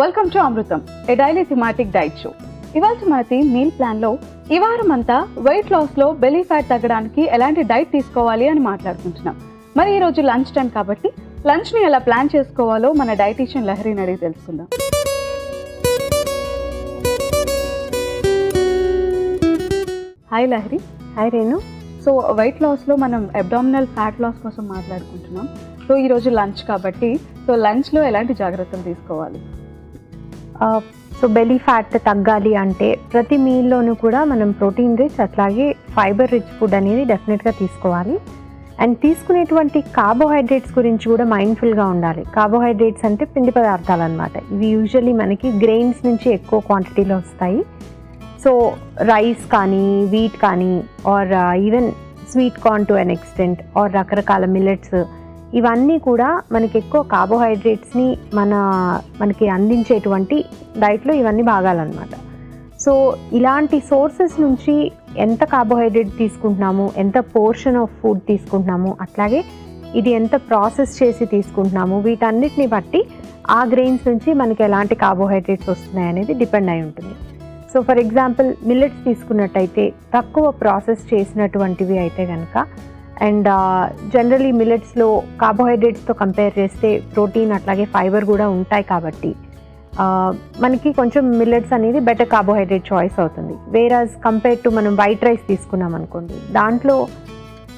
Welcome to Amrutham, A daily thematic diet show. ఇవాళ మనది meal ప్లాన్లో ఈ వారం అంతా వెయిట్ లాస్లో బెల్లీ ఫ్యాట్ తగ్గడానికి ఎలాంటి డైట్ తీసుకోవాలి అని మాట్లాడుకుంటున్నాం. మరి ఈరోజు లంచ్ టైం కాబట్టి లంచ్ని ఎలా ప్లాన్ చేసుకోవాలో మన డైటీషియన్ లహరిని అడిగి తెలుసుకుందాం. Hi Lahari. Hi Renu. So weight లాస్లో మనం అబ్డామినల్ ఫ్యాట్ లాస్ కోసం మాట్లాడుకుంటున్నాం. సో ఈరోజు లంచ్ కాబట్టి సో లంచ్లో ఎలాంటి జాగ్రత్తలు తీసుకోవాలి? సో బెల్లీ ఫ్యాట్ తగ్గాలి అంటే ప్రతి మీల్లోనూ కూడా మనం ప్రోటీన్ రిచ్ అట్లాగే ఫైబర్ రిచ్ ఫుడ్ అనేది డెఫినెట్గా తీసుకోవాలి. అండ్ తీసుకునేటువంటి కార్బోహైడ్రేట్స్ గురించి కూడా మైండ్ఫుల్గా ఉండాలి. కార్బోహైడ్రేట్స్ అంటే పిండి పదార్థాలు అనమాట. ఇవి యూజువల్లీ మనకి గ్రెయిన్స్ నుంచి ఎక్కువ క్వాంటిటీలో వస్తాయి. సో రైస్ కానీ, వీట్ కానీ, or even sweet corn to an extent, or రకరకాల మిల్లెట్స్, ఇవన్నీ కూడా మనకి ఎక్కువ కార్బోహైడ్రేట్స్ని మనకి అందించేటువంటి డైట్లో ఇవన్నీ భాగాలన్నమాట. సో ఇలాంటి సోర్సెస్ నుంచి ఎంత కార్బోహైడ్రేట్ తీసుకుంటున్నాము, ఎంత పోర్షన్ ఆఫ్ ఫుడ్ తీసుకుంటున్నాము, అట్లాగే ఇది ఎంత ప్రాసెస్ చేసి తీసుకుంటున్నాము, వీటన్నిటిని బట్టి ఆ గ్రెయిన్స్ నుంచి మనకి ఎలాంటి కార్బోహైడ్రేట్స్ వస్తున్నాయి అనేది డిపెండ్ అయి ఉంటుంది. సో ఫర్ ఎగ్జాంపుల్ మిల్లెట్స్ తీసుకున్నట్టయితే తక్కువ ప్రాసెస్ చేసినటువంటివి అయితే కనుక, అండ్ జనరలీ మిల్లెట్స్లో కార్బోహైడ్రేట్స్తో కంపేర్ చేస్తే ప్రోటీన్ అట్లాగే ఫైబర్ కూడా ఉంటాయి కాబట్టి మనకి కొంచెం మిల్లెట్స్ అనేది బెటర్ కార్బోహైడ్రేట్ చాయిస్ అవుతుంది. వేరాజ్ కంపేర్ టు మనం వైట్ రైస్ తీసుకున్నాం అనుకోండి, దాంట్లో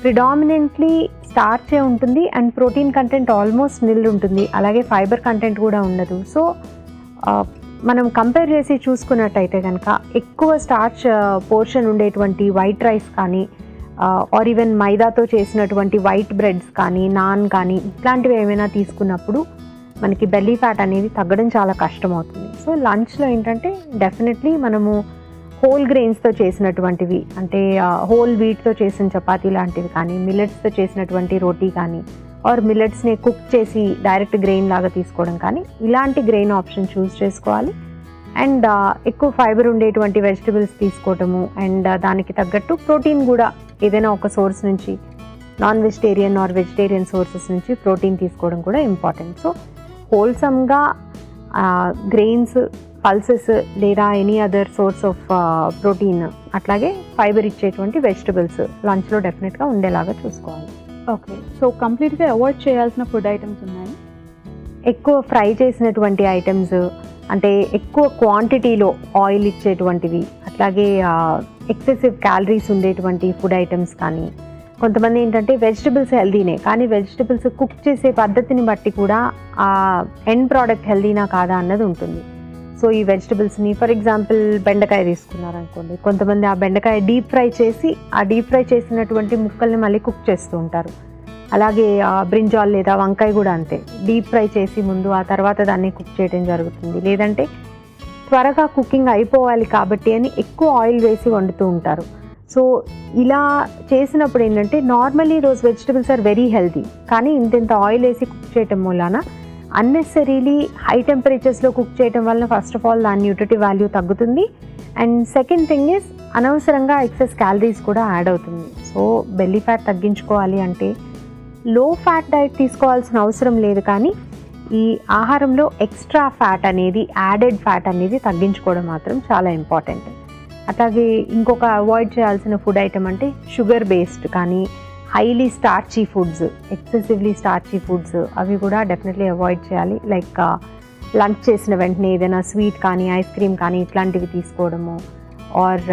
ప్రిడామినెంట్లీ స్టార్చే ఉంటుంది అండ్ ప్రోటీన్ కంటెంట్ ఆల్మోస్ట్ నిల్ ఉంటుంది, అలాగే ఫైబర్ కంటెంట్ కూడా ఉండదు. సో మనం కంపేర్ చేసి చూసుకున్నట్టయితే కనుక ఎక్కువ స్టార్చ్ పోర్షన్ ఉండేటువంటి వైట్ రైస్ కానీ, ఆర్ ఈవెన్ మైదాతో చేసినటువంటి వైట్ బ్రెడ్స్ కానీ, నాన్ కానీ, ఇట్లాంటివి ఏమైనా తీసుకున్నప్పుడు మనకి బెల్లీ ఫ్యాట్ అనేది తగ్గడం చాలా కష్టం అవుతుంది. సో లంచ్లో ఏంటంటే డెఫినెట్లీ మనము హోల్ గ్రెయిన్స్తో చేసినటువంటివి, అంటే హోల్ వీట్తో చేసిన చపాతీ లాంటివి కానీ, మిల్లెట్స్తో చేసినటువంటి రోటీ కానీ, ఆర్ మిల్లెట్స్ని కుక్ చేసి డైరెక్ట్ గ్రెయిన్ లాగా తీసుకోవడం కానీ, ఇలాంటి గ్రెయిన్ ఆప్షన్ చూస్ చేసుకోవాలి. అండ్ ఎక్కువ ఫైబర్ ఉండేటువంటి వెజిటబుల్స్ తీసుకోవటము, అండ్ దానికి తగ్గట్టు ప్రోటీన్ కూడా ఏదైనా ఒక సోర్స్ నుంచి, non vegetarian or vegetarian sources నుంచి ప్రోటీన్ తీసుకోవడం కూడా ఇంపార్టెంట్. సో హోల్సమ్గా గ్రెయిన్స్, పల్సెస్ లేదా any other source of protein అట్లాగే ఫైబర్ ఇచ్చేటువంటి వెజిటబుల్స్ లంచ్లో డెఫినెట్గా ఉండేలాగా చూసుకోవాలి. ఓకే, సో కంప్లీట్గా అవాయిడ్ చేయాల్సిన ఫుడ్ ఐటమ్స్ ఉన్నాయి? ఎక్కువ ఫ్రై చేసినటువంటి ఐటమ్స్, అంటే ఎక్కువ క్వాంటిటీలో ఆయిల్ ఇచ్చేటువంటివి, అట్లాగే ఎక్సెసివ్ క్యాలరీస్ ఉండేటువంటి ఫుడ్ ఐటమ్స్ కానీ, కొంతమంది ఏంటంటే వెజిటబుల్స్ హెల్దీనే కానీ వెజిటబుల్స్ కుక్ చేసే పద్ధతిని బట్టి కూడా ఆ ఎండ్ ప్రోడక్ట్ హెల్దీనా కాదా అన్నది ఉంటుంది. సో ఈ వెజిటబుల్స్ని ఫర్ ఎగ్జాంపుల్ బెండకాయ తీసుకున్నారనుకోండి, కొంతమంది ఆ బెండకాయ డీప్ ఫ్రై చేసి ఆ డీప్ ఫ్రై చేసినటువంటి ముక్కల్ని మళ్ళీ కుక్ చేస్తూ ఉంటారు. అలాగే బ్రింజాల్ లేదా వంకాయ కూడా అంతే, డీప్ ఫ్రై చేసి ముందు ఆ తర్వాత దాన్ని కుక్ చేయడం జరుగుతుంది. లేదంటే త్వరగా కుకింగ్ అయిపోవాలి కాబట్టి అని ఎక్కువ ఆయిల్ వేసి వండుతూ ఉంటారు. సో ఇలా చేసినప్పుడు ఏంటంటే నార్మల్లీ రోజు వెజిటబుల్స్ ఆర్ వెరీ హెల్తీ, కానీ ఇంత ఆయిల్ వేసి కుక్ చేయటం మూలాన అన్నెసరీలీ హై టెంపరేచర్స్లో కుక్ చేయటం వల్ల ఫస్ట్ ఆఫ్ ఆల్ దాని న్యూట్రిటివ్ వాల్యూ తగ్గుతుంది, అండ్ సెకండ్ థింగ్ ఇస్ అనవసరంగా ఎక్సెస్ క్యాలరీస్ కూడా యాడ్ అవుతుంది. సో బెల్లీ ఫ్యాట్ తగ్గించుకోవాలి అంటే లో ఫ్యాట్ డైట్ తీసుకోవాల్సిన అవసరం లేదు, కానీ ఈ ఆహారంలో ఎక్స్ట్రా ఫ్యాట్ అనేది, యాడెడ్ ఫ్యాట్ అనేది తగ్గించుకోవడం మాత్రం చాలా ఇంపార్టెంట్. అట్లాగే ఇంకొక అవాయిడ్ చేయాల్సిన ఫుడ్ ఐటమ్ అంటే షుగర్ బేస్డ్ కానీ, highly starchy foods, excessively starchy foods, అవి కూడా డెఫినెట్లీ అవాయిడ్ చేయాలి. లైక్ లంచ్ చేసిన వెంటనే ఏదైనా స్వీట్ కానీ, ఐస్ క్రీమ్ కానీ ఇట్లాంటివి తీసుకోవడము, ఆర్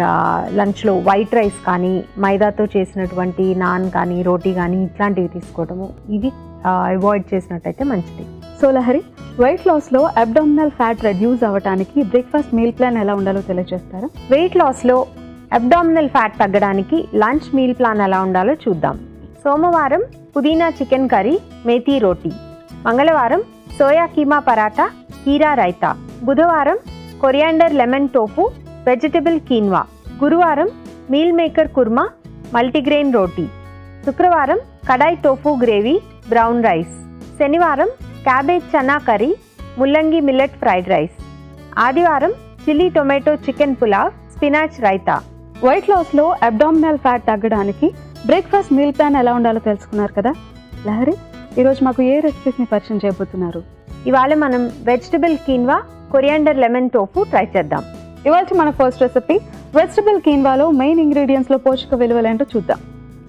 లంచ్లో వైట్ రైస్ కానీ, మైదాతో చేసినటువంటి నాన్ కానీ, రోటీ కానీ ఇట్లాంటివి తీసుకోవడము, ఇవి అవాయిడ్ చేసినట్టయితే మంచిది. సో లహరి, వెయిట్ లాస్లో అబ్డామినల్ ఫ్యాట్ రెడ్యూస్ అవ్వడానికి బ్రేక్ఫాస్ట్ మీల్ ప్లాన్ ఎలా ఉండాలో తెలియజేస్తారా? వెయిట్ లాస్లో అబ్డామినల్ ఫ్యాట్ తగ్గడానికి లంచ్ మీల్ ప్లాన్ ఎలా ఉండాలో చూద్దాం. సోమవారం పుదీనా చికెన్ కర్రీ, మేథీ రోటీ. మంగళవారం సోయా కీమా పరాటా, కీరా రైతా. బుధవారం coriander lemon tofu, vegetable quinoa. గురువారం మీల్ మేకర్ కుర్మా, మల్టీగ్రెయిన్ రోటీ. శుక్రవారం kadai tofu gravy, brown rice. శనివారం క్యాబేజ్ చనా కర్రీ, ముల్లంగి మిల్లెట్ ఫ్రైడ్ రైస్. ఆదివారం chilli tomato chicken pulao, spinach raita. Weight లాస్లో అబ్డామినల్ ఫ్యాట్ తగ్గడానికి బ్రేక్ఫాస్ట్ మీల్ ప్లాన్ ఎలా ఉండాలో తెలుసుకున్నారు కదా. లహరి, ఈరోజు మాకు ఏ రెసిపీస్ని పరిచయం చేయబోతున్నారు? ఇవాళ మనం vegetable quinoa coriander lemon tofu try చేద్దాం. ఇవాళ మన ఫస్ట్ రెసిపీ వెజిటబుల్ కీన్వాలో మెయిన్ ఇంగ్రీడియంట్స్లో పోషక విలువలు ఏంటో చూద్దాం.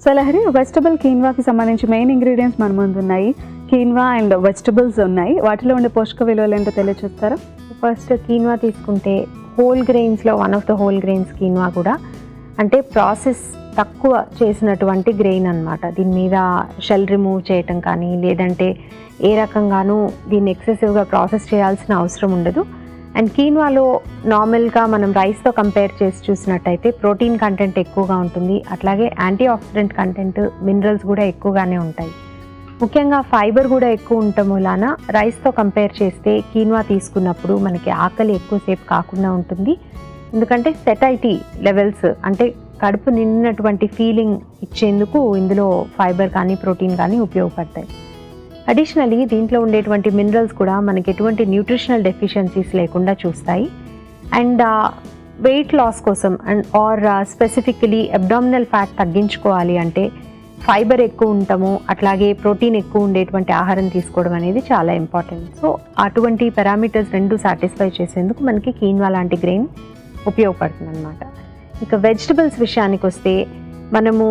సో లహరి, వెజిటబుల్ కీన్వాకి సంబంధించి మెయిన్ ఇంగ్రీడియంట్స్ మన ముందు ఉన్నాయి. కీన్వా అండ్ వెజిటబుల్స్ ఉన్నాయి. వాటిలో ఉండే పోషక విలువలు ఏంటో తెలియజేస్తారా? ఫస్ట్ కీన్వా తీసుకుంటే హోల్ గ్రెయిన్స్లో one of the whole grains quinoa కూడా, అంటే ప్రాసెస్ తక్కువ చేసినటువంటి గ్రెయిన్ అనమాట. దీని మీద షెల్ రిమూవ్ చేయటం కానీ లేదంటే ఏ రకంగానూ దీన్ని ఎక్సెసివ్గా ప్రాసెస్ చేయాల్సిన అవసరం ఉండదు. అండ్ కీన్వాలో నార్మల్గా మనం రైస్తో కంపేర్ చేసి చూసినట్టయితే ప్రోటీన్ కంటెంట్ ఎక్కువగా ఉంటుంది, అట్లాగే యాంటీ ఆక్సిడెంట్ కంటెంట్, మినరల్స్ కూడా ఎక్కువగానే ఉంటాయి. ముఖ్యంగా ఫైబర్ కూడా ఎక్కువ ఉండటం వలన రైస్తో కంపేర్ చేస్తే కీన్వా తీసుకున్నప్పుడు మనకి ఆకలి ఎక్కువసేపు కాకుండా ఉంటుంది. ఎందుకంటే సెటైటీ లెవెల్స్, అంటే కడుపు నిండినటువంటి ఫీలింగ్ ఇచ్చేందుకు ఇందులో ఫైబర్ కానీ ప్రోటీన్ కానీ ఉపయోగపడతాయి. అడిషనలీ దీంట్లో ఉండేటువంటి మినరల్స్ కూడా మనకి ఎటువంటి న్యూట్రిషనల్ డెఫిషియన్సీస్ లేకుండా చూస్తాయి. అండ్ వెయిట్ లాస్ కోసం అండ్ స్పెసిఫికలీ అబ్డామినల్ ఫ్యాట్ తగ్గించుకోవాలి అంటే ఫైబర్ ఎక్కువ ఉండటము, అట్లాగే ప్రోటీన్ ఎక్కువ ఉండేటువంటి ఆహారం తీసుకోవడం అనేది చాలా ఇంపార్టెంట్. సో అటువంటి పారామీటర్స్ రెండు సాటిస్ఫై చేసేందుకు మనకి కీన్వా లాంటి గ్రెయిన్ ఉపయోగపడుతుంది అన్నమాట. ఇక వెజిటబుల్స్ విషయానికి వస్తే మనము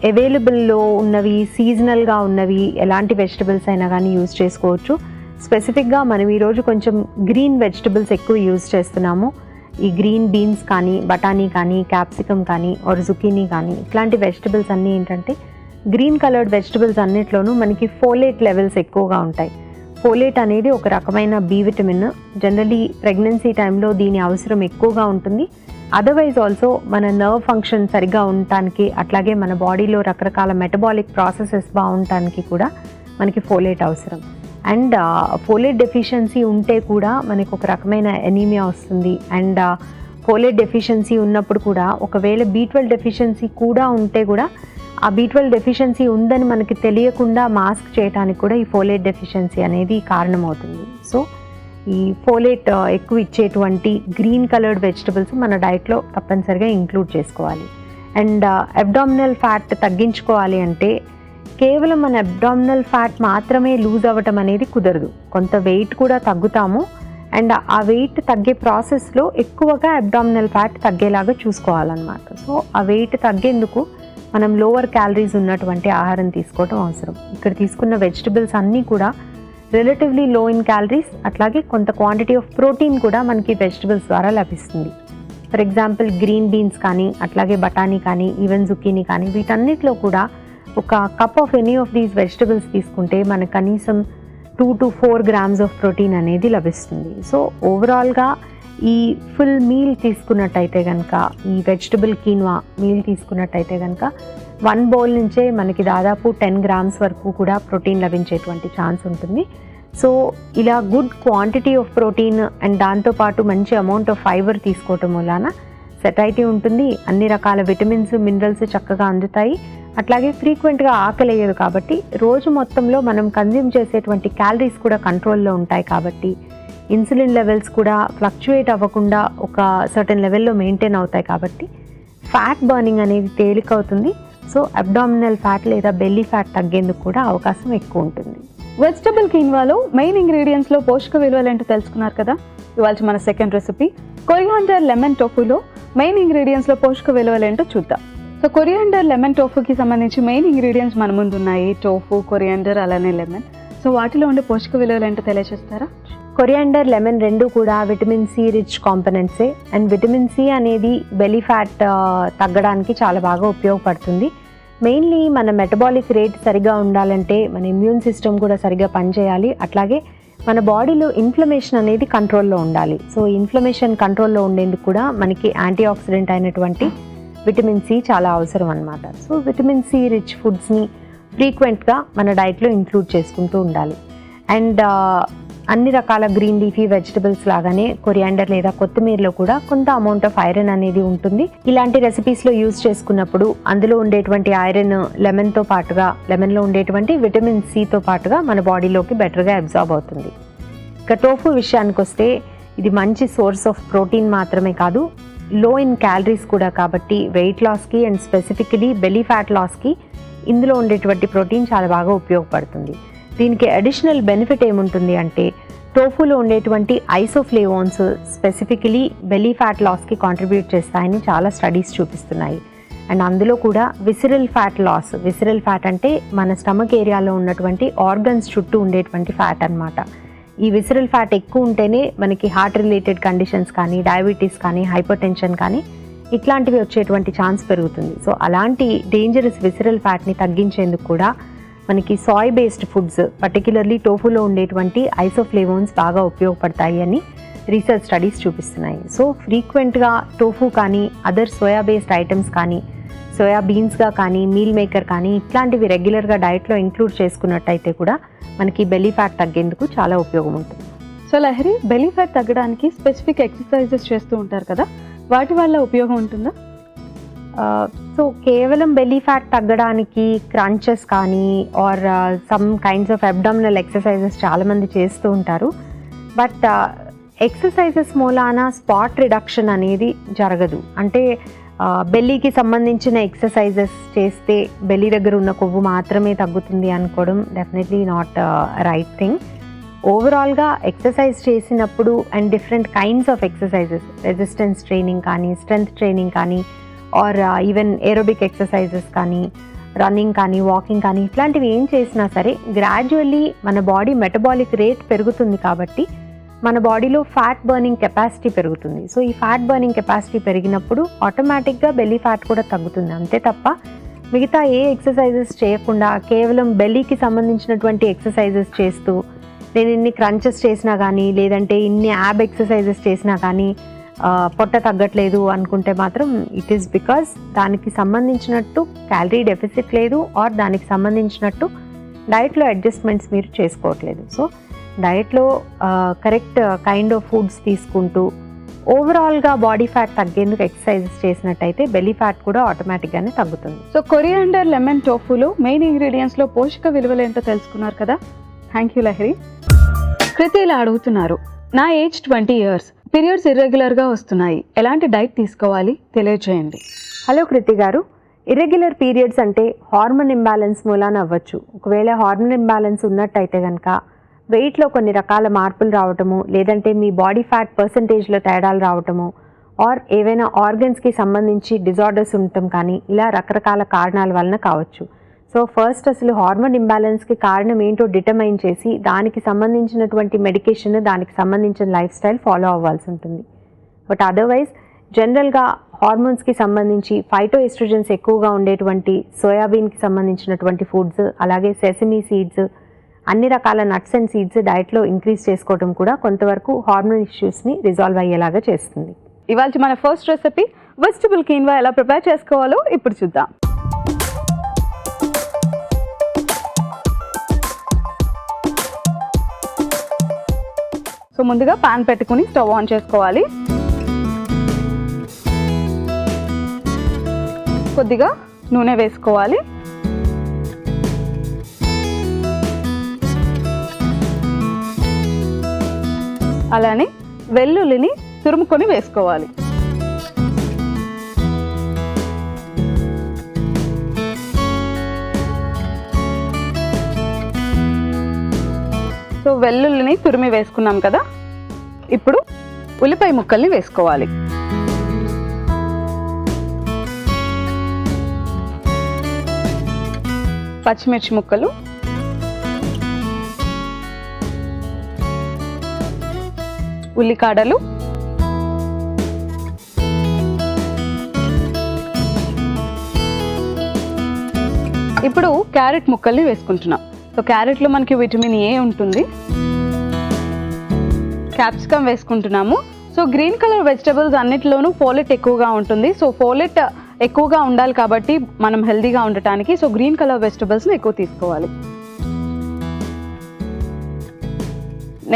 అవైలబుల్లో ఉన్నవి, సీజనల్గా ఉన్నవి ఎలాంటి వెజిటబుల్స్ అయినా కానీ యూజ్ చేసుకోవచ్చు. స్పెసిఫిక్గా మనం ఈరోజు కొంచెం గ్రీన్ వెజిటబుల్స్ ఎక్కువ యూజ్ చేస్తున్నాము. ఈ గ్రీన్ బీన్స్ కానీ, బఠానీ కానీ, క్యాప్సికమ్ కానీ, ఆర్ జుకీనీ కానీ, ఇట్లాంటి వెజిటబుల్స్ అన్నీ ఏంటంటే గ్రీన్ కలర్డ్ వెజిటబుల్స్ అన్నిట్లోనూ మనకి ఫోలేట్ లెవెల్స్ ఎక్కువగా ఉంటాయి. ఫోలేట్ అనేది ఒక రకమైన బి విటమిన్. జనరలీ ప్రెగ్నెన్సీ టైంలో దీని అవసరం ఎక్కువగా ఉంటుంది. అదర్వైజ్ ఆల్సో మన నర్వ్ ఫంక్షన్ సరిగ్గా ఉండటానికి, అట్లాగే మన బాడీలో రకరకాల మెటబాలిక్ ప్రాసెసెస్ బాగుండటానికి కూడా మనకి ఫోలేట్ అవసరం. అండ్ ఫోలేట్ డెఫిషియన్సీ ఉంటే కూడా మనకి ఒక రకమైన ఎనీమియా వస్తుంది. అండ్ ఫోలేట్ డెఫిషియన్సీ ఉన్నప్పుడు కూడా ఒకవేళ B12 డెఫిషియన్సీ కూడా ఉంటే కూడా ఆ B12 డెఫిషియన్సీ ఉందని మనకి తెలియకుండా మాస్క్ చేయడానికి కూడా ఈ ఫోలేట్ డెఫిషియన్సీ అనేది కారణమవుతుంది. సో ఈ ఫోలేట్ ఎక్కువ ఇచ్చేటువంటి గ్రీన్ కలర్డ్ వెజిటబుల్స్ మన డైట్లో తప్పనిసరిగా ఇంక్లూడ్ చేసుకోవాలి. అండ్ అబ్డామినల్ ఫ్యాట్ తగ్గించుకోవాలి అంటే కేవలం మన అబ్డామినల్ ఫ్యాట్ మాత్రమే లూజ్ అవ్వటం అనేది కుదరదు. కొంత వెయిట్ కూడా తగ్గుతాము. అండ్ ఆ వెయిట్ తగ్గే ప్రాసెస్లో ఎక్కువగా అబ్డామినల్ ఫ్యాట్ తగ్గేలాగా చూసుకోవాలన్నమాట. సో ఆ వెయిట్ తగ్గేందుకు మనం లోవర్ క్యాలరీస్ ఉన్నటువంటి ఆహారం తీసుకోవడం అవసరం. ఇక్కడ తీసుకున్న వెజిటబుల్స్ అన్నీ కూడా రిలేటివ్లీ లో ఇన్ క్యాలరీస్, అట్లాగే కొంత క్వాంటిటీ ఆఫ్ ప్రోటీన్ కూడా మనకి వెజిటబుల్స్ ద్వారా లభిస్తుంది. ఫర్ ఎగ్జాంపుల్ గ్రీన్ బీన్స్ కానీ, అట్లాగే బఠానీ కానీ, ఈవెన్ జుకీనీ కానీ, వీటన్నిటిలో కూడా ఒక cup of any of these vegetables తీసుకుంటే మనకు కనీసం 2 to 4 grams ఆఫ్ ప్రోటీన్ అనేది లభిస్తుంది. సో ఓవరాల్గా ఈ ఫుల్ మీల్ తీసుకున్నట్టయితే కనుక, ఈ వెజిటబుల్ కీన్వా మీల్ తీసుకున్నట్టయితే కనుక 1 bowl నుంచే మనకి దాదాపు 10 grams వరకు కూడా ప్రోటీన్ లభించేటువంటి ఛాన్స్ ఉంటుంది. సో ఇలా good quantity of protein and దాంతోపాటు మంచి అమౌంట్ ఆఫ్ ఫైబర్ తీసుకోవటం వలన సెటైటీ ఉంటుంది, అన్ని రకాల విటమిన్స్, మినరల్స్ చక్కగా అందుతాయి. అట్లాగే ఫ్రీక్వెంట్గా ఆకలి అయ్యేది కాబట్టి రోజు మొత్తంలో మనం కన్జ్యూమ్ చేసేటువంటి క్యాలరీస్ కూడా కంట్రోల్లో ఉంటాయి. కాబట్టి ఇన్సులిన్ లెవెల్స్ కూడా ఫ్లక్చుయేట్ అవ్వకుండా ఒక సర్టెన్ లెవెల్లో మెయింటైన్ అవుతాయి. కాబట్టి ఫ్యాట్ బర్నింగ్ అనేది తేలికవుతుంది. సో అబ్డామినల్ ఫ్యాట్ లేదా బెల్లీ ఫ్యాట్ తగ్గేందుకు కూడా అవకాశం ఎక్కువ ఉంటుంది. వెజిటబుల్ కీన్వాలో మెయిన్ ఇంగ్రీడియంట్స్లో పోషక విలువలు ఏంటో తెలుసుకున్నారు కదా. ఇవాళ మన సెకండ్ రెసిపీ కొరియాండర్ లెమన్ టోఫులో మెయిన్ ఇంగ్రీడియంట్స్లో పోషక విలువలు ఏంటో చూద్దాం. సో కొరియాండర్ లెమన్ టోఫుకి సంబంధించి మెయిన్ ఇంగ్రీడియంట్స్ మన ముందు ఉన్నాయి. టోఫు, కొరియాండర్, అలానే లెమన్. సో వాటిలో ఉండే పోషక విలువలు ఏంటో తెలియజేస్తారా? కొరియాండర్, లెమన్ రెండు కూడా విటమిన్ సి రిచ్ కాంపోనెంట్సే. అండ్ విటమిన్ సి అనేది బెల్లీ ఫ్యాట్ తగ్గడానికి చాలా బాగా ఉపయోగపడుతుంది. మెయిన్లీ మన మెటబాలిక్ రేట్ సరిగా ఉండాలంటే మన ఇమ్యూన్ సిస్టమ్ కూడా సరిగా పనిచేయాలి. అట్లాగే మన బాడీలో ఇన్ఫ్లమేషన్ అనేది కంట్రోల్లో ఉండాలి. సో ఇన్ఫ్లమేషన్ కంట్రోల్లో ఉండేందుకు కూడా మనకి యాంటీ ఆక్సిడెంట్ అయినటువంటి విటమిన్ సి చాలా అవసరం అన్నమాట. సో విటమిన్ సి రిచ్ ఫుడ్స్ని ఫ్రీక్వెంట్గా మన డైట్లో ఇంక్లూడ్ చేసుకుంటూ ఉండాలి. అండ్ అన్ని రకాల గ్రీన్ లీఫీ వెజిటబుల్స్ లాగానే కొరియాండర్ లేదా కొత్తిమీరలో కూడా కొంత అమౌంట్ ఆఫ్ ఐరన్ అనేది ఉంటుంది. ఇలాంటి రెసిపీస్లో యూజ్ చేసుకున్నప్పుడు అందులో ఉండేటువంటి ఐరన్ లెమన్తో పాటుగా, లెమన్లో ఉండేటువంటి విటమిన్ సితో పాటుగా మన బాడీలోకి బెటర్గా అబ్జార్బ్ అవుతుంది. ఇక టోఫు విషయానికి వస్తే ఇది మంచి సోర్స్ ఆఫ్ ప్రోటీన్ మాత్రమే కాదు, లో ఇన్ క్యాలరీస్ కూడా. కాబట్టి వెయిట్ లాస్కి అండ్ స్పెసిఫికలీ బెల్లీ ఫ్యాట్ లాస్కి ఇందులో ఉండేటువంటి ప్రోటీన్ చాలా బాగా ఉపయోగపడుతుంది. దీనికి అడిషనల్ బెనిఫిట్ ఏముంటుంది అంటే టోఫులో ఉండేటువంటి ఐసోఫ్లేవోన్స్ స్పెసిఫికలీ బెల్లీ ఫ్యాట్ లాస్కి కాంట్రిబ్యూట్ చేస్తాయని చాలా స్టడీస్ చూపిస్తున్నాయి. అండ్ అందులో కూడా visceral fat loss, visceral fat అంటే మన స్టమక్ ఏరియాలో ఉన్నటువంటి ఆర్గన్స్ చుట్టూ ఉండేటువంటి ఫ్యాట్ అన్నమాట. ఈ విసిరల్ ఫ్యాట్ ఎక్కువ ఉంటేనే మనకి హార్ట్ రిలేటెడ్ కండిషన్స్ కానీ, డయాబెటీస్ కానీ, హైపర్ టెన్షన్ కానీ ఇట్లాంటివి వచ్చేటువంటి ఛాన్స్ పెరుగుతుంది. సో అలాంటి డేంజరస్ విసిరల్ ఫ్యాట్ని తగ్గించేందుకు కూడా మనకి సాయ్ బేస్డ్ ఫుడ్స్, పర్టికులర్లీ టోఫులో ఉండేటువంటి ఐసోఫ్లేవోన్స్ బాగా ఉపయోగపడతాయి అని రీసెర్చ్ స్టడీస్ చూపిస్తున్నాయి. సో ఫ్రీక్వెంట్గా టోఫు కానీ, అదర్ సోయా బేస్డ్ ఐటమ్స్ కానీ, సోయా బీన్స్గా కానీ, మీల్ మేకర్ కానీ ఇట్లాంటివి రెగ్యులర్గా డైట్లో ఇంక్లూడ్ చేసుకున్నట్టయితే కూడా మనకి బెల్లీ ఫ్యాట్ తగ్గేందుకు చాలా ఉపయోగం ఉంటుంది. సో లహరి, బెల్లీ ఫ్యాట్ తగ్గడానికి స్పెసిఫిక్ ఎక్సర్సైజెస్ చేస్తూ ఉంటారు కదా, వాటి వల్ల ఉపయోగం ఉంటుందా? సో కేవలం బెల్లీ ఫ్యాట్ తగ్గడానికి క్రంచెస్ కానీ or some kinds of abdominal exercises చాలామంది చేస్తూ ఉంటారు. బట్ ఎక్సర్సైజెస్ మూలాన స్పాట్ రిడక్షన్ అనేది జరగదు. అంటే బెల్లీకి సంబంధించిన ఎక్సర్సైజెస్ చేస్తే బెల్లీ దగ్గర ఉన్న కొవ్వు మాత్రమే తగ్గుతుంది అనుకోవడం డెఫినెట్లీ నాట్ రైట్ థింగ్. ఓవరాల్గా ఎక్సర్సైజ్ చేసినప్పుడు and different kinds of exercises, resistance training కానీ, స్ట్రెంగ్త్ ట్రైనింగ్ కానీ, ఆర్ ఈవెన్ ఏరోబిక్ ఎక్సర్సైజెస్ కానీ, రన్నింగ్ కానీ, వాకింగ్ కానీ ఇట్లాంటివి ఏం చేసినా సరే గ్రాడ్యువల్లీ మన బాడీ మెటబాలిక్ రేట్ పెరుగుతుంది కాబట్టి మన బాడీలో ఫ్యాట్ బర్నింగ్ కెపాసిటీ పెరుగుతుంది. సో ఈ ఫ్యాట్ బర్నింగ్ కెపాసిటీ పెరిగినప్పుడు ఆటోమేటిక్గా బెల్లీ ఫ్యాట్ కూడా తగ్గుతుంది. అంతే తప్ప మిగతా ఏ ఎక్సర్సైజెస్ చేయకుండా కేవలం బెల్లీకి సంబంధించినటువంటి ఎక్సర్సైజెస్ చేస్తూ నేను ఇన్ని క్రంచెస్ చేసినా కానీ, లేదంటే ఇన్ని యాబ్ ఎక్సర్సైజెస్ చేసినా కానీ పొట్ట తగ్గట్లేదు అనుకుంటే మాత్రం ఇట్ ఈస్ బికాస్ దానికి సంబంధించినట్టు క్యాలరీ డెఫిసిట్ లేదు, ఆర్ దానికి సంబంధించినట్టు డైట్లో అడ్జస్ట్మెంట్స్ మీరు చేసుకోవట్లేదు. సో డైట్లో కరెక్ట్ కైండ్ ఆఫ్ ఫుడ్స్ తీసుకుంటూ ఓవరాల్గా బాడీ ఫ్యాట్ తగ్గేందుకు ఎక్సర్సైజెస్ చేసినట్టయితే బెల్లీ ఫ్యాట్ కూడా ఆటోమేటిక్గానే తగ్గుతుంది. సో కొరియాండర్, లెమన్, టోఫులో మెయిన్ ఇంగ్రీడియంట్స్లో పోషక విలువలు ఏంటో తెలుసుకున్నారు కదా. Thank you Lahari. కృతి ఇలా అడుగుతున్నారు, నా ఏజ్ 20 years, పీరియడ్స్ ఇర్రెగ్యులర్గా వస్తున్నాయి, ఎలాంటి డైట్ తీసుకోవాలి తెలియజేయండి. హలో కృతి గారు, ఇర్రెగ్యులర్ పీరియడ్స్ అంటే హార్మోన్ ఇంబ్యాలెన్స్ మూలాన అవ్వచ్చు. ఒకవేళ హార్మోన్ ఇంబ్యాలెన్స్ ఉన్నట్టయితే కనుక వెయిట్లో కొన్ని రకాల మార్పులు రావటము, లేదంటే మీ బాడీ ఫ్యాట్ పర్సంటేజ్లో తేడాలు రావటము, ఆర్ ఏవైనా ఆర్గన్స్కి సంబంధించి డిజార్డర్స్ ఉండటం కానీ, ఇలా రకరకాల కారణాల వలన కావచ్చు. సో ఫస్ట్ అసలు హార్మోన్ ఇంబ్యాలెన్స్కి కారణం ఏంటో డిటర్మైన్ చేసి దానికి సంబంధించినటువంటి మెడికేషన్, దానికి సంబంధించిన లైఫ్ స్టైల్ ఫాలో అవ్వాల్సి ఉంటుంది. బట్ అదర్వైజ్ జనరల్గా హార్మోన్స్కి సంబంధించి ఫైటో ఎస్ట్రోజన్స్ ఎక్కువగా ఉండేటువంటి సోయాబీన్కి సంబంధించినటువంటి ఫుడ్స్, అలాగే సెసమీ సీడ్స్, అన్ని రకాల నట్స్ అండ్ సీడ్స్ డైట్లో ఇంక్రీజ్ చేసుకోవడం కూడా కొంతవరకు హార్మోన్ ఇష్యూస్ని రిజాల్వ్ అయ్యేలాగా చేస్తుంది. ఇవాళ మన ఫస్ట్ రెసిపీ వెజిటబుల్ కీన్వా ఎలా ప్రిపేర్ చేసుకోవాలో ఇప్పుడు చూద్దాం. సో ముందుగా పాన్ పెట్టుకుని స్టవ్ ఆన్ చేసుకోవాలి. కొద్దిగా నూనె వేసుకోవాలి. అలానే వెల్లుల్లిని తురుముకొని వేసుకోవాలి. సో వెల్లుల్లిని తురిమి వేసుకున్నాం కదా, ఇప్పుడు ఉల్లిపాయ ముక్కల్ని వేసుకోవాలి. పచ్చిమిర్చి ముక్కలు, ఉల్లికాడలు, ఇప్పుడు క్యారెట్ ముక్కల్ని వేసుకుంటున్నాం. సో క్యారెట్లో మనకి విటమిన్ ఏ ఉంటుంది. క్యాప్సికమ్ వేసుకుంటున్నాము. సో గ్రీన్ కలర్ వెజిటబుల్స్ అన్నిటిలోనూ ఫోలెట్ ఎక్కువగా ఉంటుంది. సో ఫోలెట్ ఎక్కువగా ఉండాలి కాబట్టి మనం హెల్దీగా ఉండటానికి సో గ్రీన్ కలర్ వెజిటబుల్స్ని ఎక్కువ తీసుకోవాలి.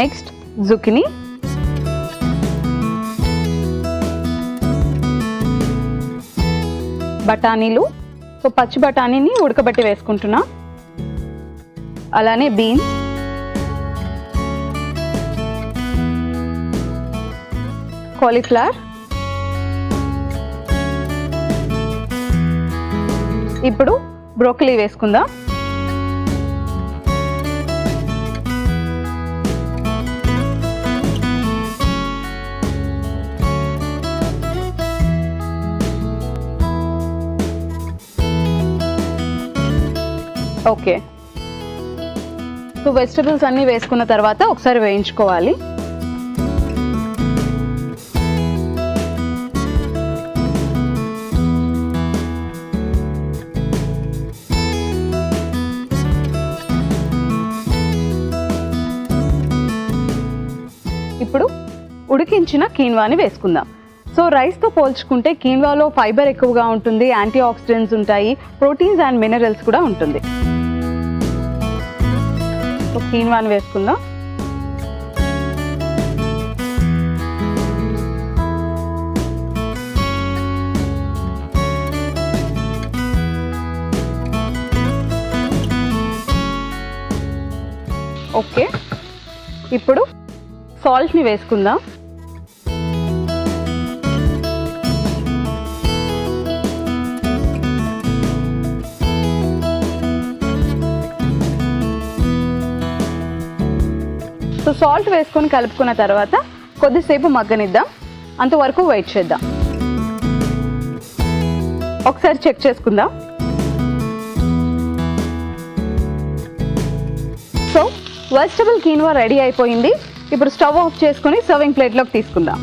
నెక్స్ట్ జుకినీ, బఠానీలు. సో పచ్చి బఠానీని ఉడకబెట్టి వేసుకుంటున్నా. అలానే బీన్స్, కాలీఫ్లవర్, ఇప్పుడు బ్రోకలీ వేసుకుందాం. ఓకే, సో వెజిటబుల్స్ అన్నీ వేసుకున్న తర్వాత ఒకసారి వేయించుకోవాలి. ఇప్పుడు ఉడికించిన కీన్వాని వేసుకుందాం. సో రైస్తో పోల్చుకుంటే కీన్వాలో ఫైబర్ ఎక్కువగా ఉంటుంది, యాంటీ ఆక్సిడెంట్స్ ఉంటాయి, ప్రోటీన్స్ అండ్ మినరల్స్ కూడా ఉంటుంది. సో కీన్వాని వేసుకుందాం. ఓకే, ఇప్పుడు సాల్ట్ని వేసుకుందాం. సో సాల్ట్ వేసుకొని కలుపుకున్న తర్వాత కొద్దిసేపు మగ్గనిద్దాం, అంతవరకు వెయిట్ చేద్దాం. ఒకసారి చెక్ చేసుకుందాం. సో వెజిటబుల్ కీన్వా రెడీ అయిపోయింది. ఇప్పుడు స్టవ్ ఆఫ్ చేసుకొని సర్వింగ్ ప్లేట్లోకి తీసుకుందాం.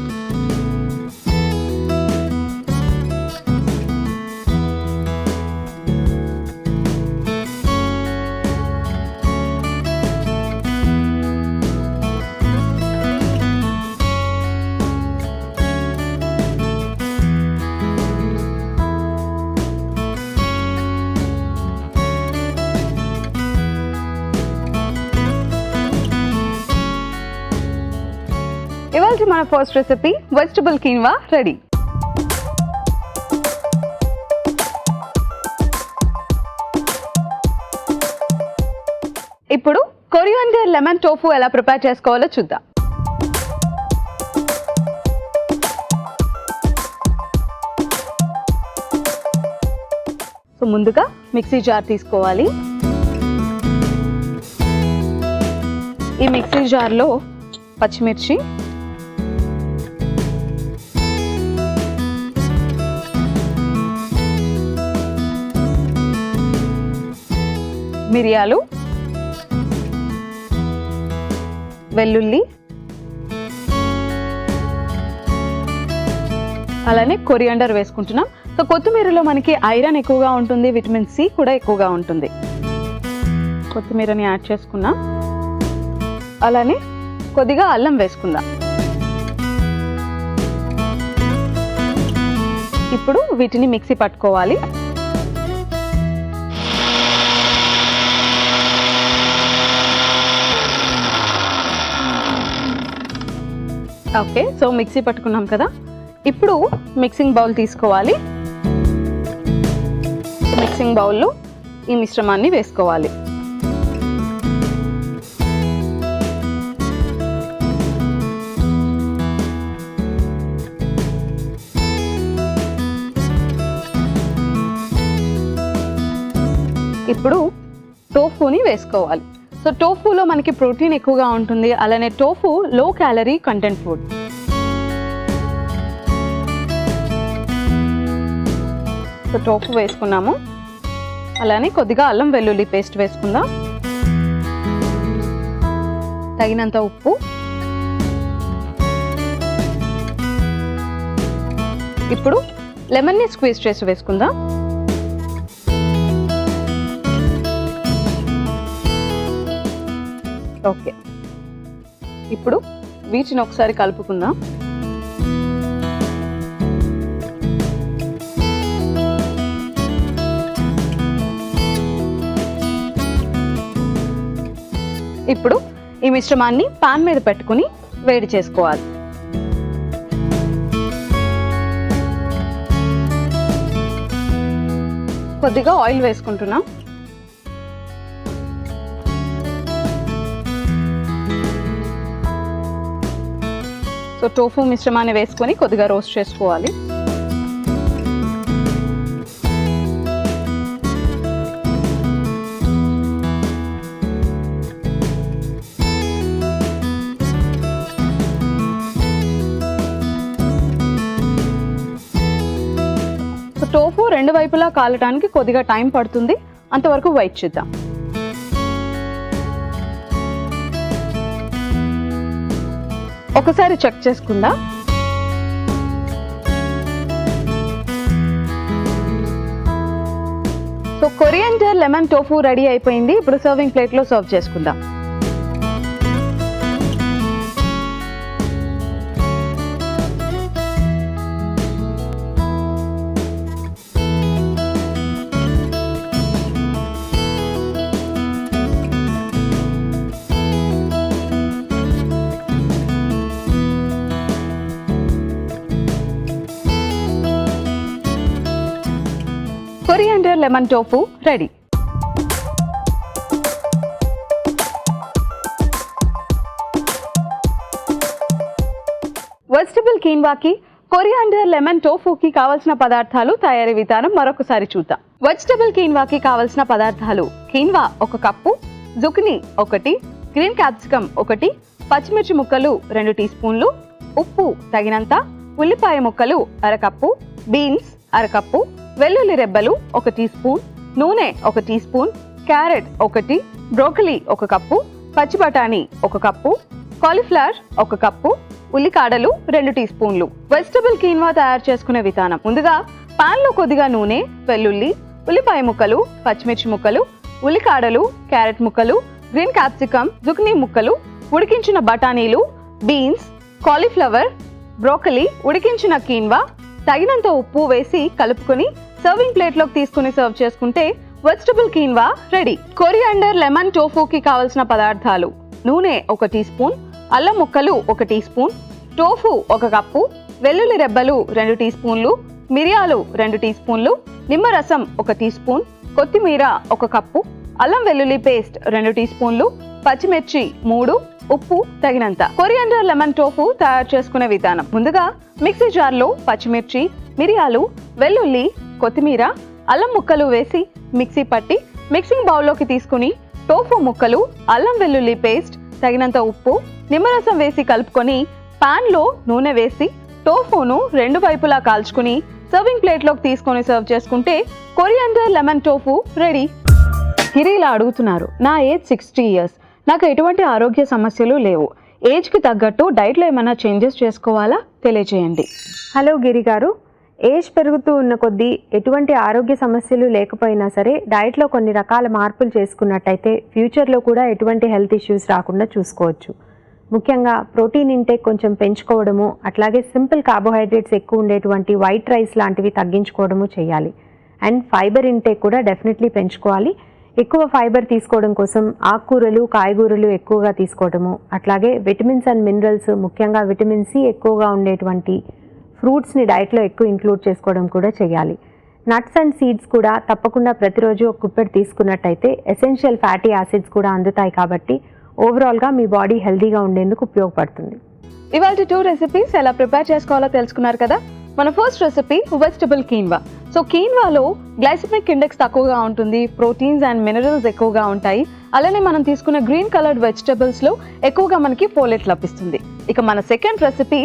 ఇవాళ మన first recipe vegetable quinoa ready. ఇప్పుడు కొరియాండర్ లెమన్ టోఫు ఎలా ప్రిపేర్ చేసుకోవాలో చూద్దాం. సో ముందుగా మిక్సీ జార్ తీసుకోవాలి. ఈ మిక్సీ జార్లో పచ్చిమిర్చి, మిరియాలు, వెల్లుల్లి, అలానే కొరియాండర్ వేసుకుంటున్నాం. సో కొత్తిమీరలో మనకి ఐరన్ ఎక్కువగా ఉంటుంది, విటమిన్ సి కూడా ఎక్కువగా ఉంటుంది. కొత్తిమీరని యాడ్ చేసుకున్నాం. అలానే కొద్దిగా అల్లం వేసుకుందాం. ఇప్పుడు వీటిని మిక్సీ పట్టుకోవాలి. ఓకే, సో మిక్సీ పట్టుకున్నాం కదా. ఇప్పుడు మిక్సింగ్ బౌల్ తీసుకోవాలి. మిక్సింగ్ బౌల్లో ఈ మిశ్రమాన్ని వేసుకోవాలి. ఇప్పుడు టోఫుని వేసుకోవాలి. సో టోఫులో మనకి ప్రోటీన్ ఎక్కువగా ఉంటుంది, అలానే tofu low calorie content food. So tofu వేసుకున్నాము. అలానే కొద్దిగా అల్లం వెల్లుల్లి పేస్ట్ వేసుకుందాం. తగినంత ఉప్పు, ఇప్పుడు లెమన్ని స్క్వీజ్ చేసి వేసుకుందాం. ఓకే, ఇప్పుడు వీటిని ఒకసారి కలుపుకుందాం. ఇప్పుడు ఈ మిశ్రమాన్ని పాన్ మీద పెట్టుకుని వేడి చేసుకోవాలి. కొద్దిగా ఆయిల్ వేసుకుంటున్నాం. సో టోఫు మిశ్రమాన్ని వేసుకొని కొద్దిగా రోస్ట్ చేసుకోవాలి. సో టోఫు రెండు వైపులా కాలటానికి కొద్దిగా టైం పడుతుంది, అంతవరకు వెయిట్ చేద్దాం. ఒకసారి చెక్ చేసుకుందాం. So coriander lemon tofu ready అయిపోయింది. ఇప్పుడు సర్వింగ్ ప్లేట్ లో సర్వ్ చేసుకుందాం. Coriander lemon tofu ready. Vegetable కీన్వాకి కొరియాండర్ లెమన్ టోఫుకి కావాల్సిన పదార్థాలు, తయారీ విధానం మరొకసారి చూద్దాం. వెజిటబుల్ కీన్వాకి కావాల్సిన పదార్థాలు: quinoa 1 cup, zucchini 1, green capsicum 1, పచ్చిమిర్చి ముక్కలు 2 టీ స్పూన్లు, ఉప్పు తగినంత, ఉల్లిపాయ ముక్కలు 1/2 కప్పు, బీన్స్ 1/2 కప్పు, వెల్లుల్లి రెబ్బలు 1 టీ స్పూన్, నూనె 1 teaspoon, carrot 1, broccoli 1 cup, పచ్చి బఠానీ 1 కప్పు, కాలీఫ్లవర్ 1 కప్పు, ఉల్లికాడలు 2 టీ స్పూన్లు. వెజిటబుల్ కీన్వా తయారు చేసుకునే విధానం: ముందుగా పాన్ లో కొద్దిగా నూనె, వెల్లుల్లి, ఉల్లిపాయ ముక్కలు, పచ్చిమిర్చి ముక్కలు, ఉల్లికాడలు, క్యారెట్ ముక్కలు, గ్రీన్ క్యాప్సికమ్, జుకినీ ముక్కలు, ఉడికించిన బఠానీలు, బీన్స్, కాలీఫ్లవర్, బ్రోకలీ, ఉడికించిన కీన్వా, తగినంత ఉప్పు వేసి కలుపుకొని సర్వింగ్ ప్లేట్ లోకి తీసుకుని సర్వ్ చేసుకుంటే vegetable quinoa ready. Coriander lemon టోఫుకి కావలసిన పదార్థాలు: నూనె 1 టీ స్పూన్, అల్లం ముక్కలు 1 టీ స్పూన్, టోఫు 1 కప్పు, వెల్లుల్లి రెబ్బలు 2 టీ స్పూన్లు, మిరియాలు 2 టీ స్పూన్లు, నిమ్మరసం 1 టీ స్పూన్, కొత్తిమీర 1 కప్పు, అల్లం వెల్లుల్లి పేస్ట్ 2 టీ స్పూన్లు, పచ్చిమిర్చి 3, ఉప్పు తగినంత. కొరియాండర్ లెమన్ టోఫు తయారు చేసుకునే విధానం: ముందుగా మిక్సీ జార్లో పచ్చిమిర్చి, మిరియాలు, వెల్లుల్లి, కొత్తిమీర, అల్లం ముక్కలు వేసి మిక్సీ పట్టి మిక్సింగ్ బౌల్లోకి తీసుకుని టోఫు ముక్కలు, అల్లం వెల్లుల్లి పేస్ట్, తగినంత ఉప్పు, నిమ్మరసం వేసి కలుపుకొని పాన్ లో నూనె వేసి టోఫును 2 వైపులా కాల్చుకుని సర్వింగ్ ప్లేట్ లోకి తీసుకొని సర్వ్ చేసుకుంటే కొరియాండర్ లెమన్ టోఫు రెడీ. గిరిలా అడుగుతున్నారు, నా ఏజ్ 60 years, నాకు ఎటువంటి ఆరోగ్య సమస్యలు లేవు, ఏజ్కి తగ్గట్టు డైట్లో ఏమైనా చేంజెస్ చేసుకోవాలా, తెలియజేయండి. హలో గిరి గారు, ఏజ్ పెరుగుతూ ఉన్న కొద్దీ ఎటువంటి ఆరోగ్య సమస్యలు లేకపోయినా సరే డైట్లో కొన్ని రకాల మార్పులు చేసుకున్నట్టయితే ఫ్యూచర్లో కూడా ఎటువంటి హెల్త్ ఇష్యూస్ రాకుండా చూసుకోవచ్చు. ముఖ్యంగా ప్రోటీన్ ఇంటేక్ కొంచెం పెంచుకోవడము, అట్లాగే సింపుల్ కార్బోహైడ్రేట్స్ ఎక్కువ ఉండేటువంటి వైట్ రైస్ లాంటివి తగ్గించుకోవడము చేయాలి. అండ్ ఫైబర్ ఇంటేక్ కూడా డెఫినెట్లీ పెంచుకోవాలి. ఎక్కువ ఫైబర్ తీసుకోవడం కోసం ఆకుకూరలు, కాయగూరలు ఎక్కువగా తీసుకోవడము, అట్లాగే విటమిన్స్ అండ్ మినరల్స్, ముఖ్యంగా విటమిన్ సి ఎక్కువగా ఉండేటువంటి ఫ్రూట్స్ని డైట్లో ఎక్కువ ఇంక్లూడ్ చేసుకోవడం కూడా చేయాలి. నట్స్ అండ్ సీడ్స్ కూడా తప్పకుండా ప్రతిరోజు ఒక కుప్పెడు తీసుకున్నట్టయితే ఎసెన్షియల్ ఫ్యాటీ యాసిడ్స్ కూడా అందుతాయి కాబట్టి ఓవరాల్గా మీ బాడీ హెల్తీగా ఉండేందుకు ఉపయోగపడుతుంది. ఇవాళ 2 రెసిపీస్ ఎలా ప్రిపేర్ చేసుకోవాలో తెలుసుకున్నారు కదా. మన first recipe vegetable quinoa. So కీన్వాలో గ్లైసెమిక్ ఇండెక్స్ తక్కువగా ఉంటుంది, ప్రోటీన్స్ అండ్ మినరల్స్ ఎక్కువగా ఉంటాయి. అలానే మనం తీసుకున్న గ్రీన్ కలర్డ్ వెజిటబుల్స్లో ఎక్కువగా మనకి ఫోలేట్ లభిస్తుంది. ఇక మన second recipe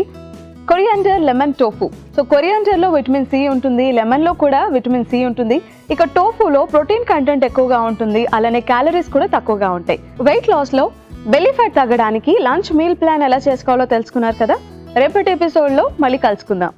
coriander lemon tofu. So కొరియాండర్లో విటమిన్ సి ఉంటుంది, లెమన్లో కూడా విటమిన్ సి ఉంటుంది. ఇక టోఫులో ప్రోటీన్ కంటెంట్ ఎక్కువగా ఉంటుంది, అలానే క్యాలరీస్ కూడా తక్కువగా ఉంటాయి. వెయిట్ లాస్లో బెల్లీ ఫ్యాట్ తగ్గడానికి లంచ్ మీల్ ప్లాన్ ఎలా చేసుకోవాలో తెలుసుకున్నారు కదా. రేపటి ఎపిసోడ్లో మళ్ళీ కలుసుకుందాం.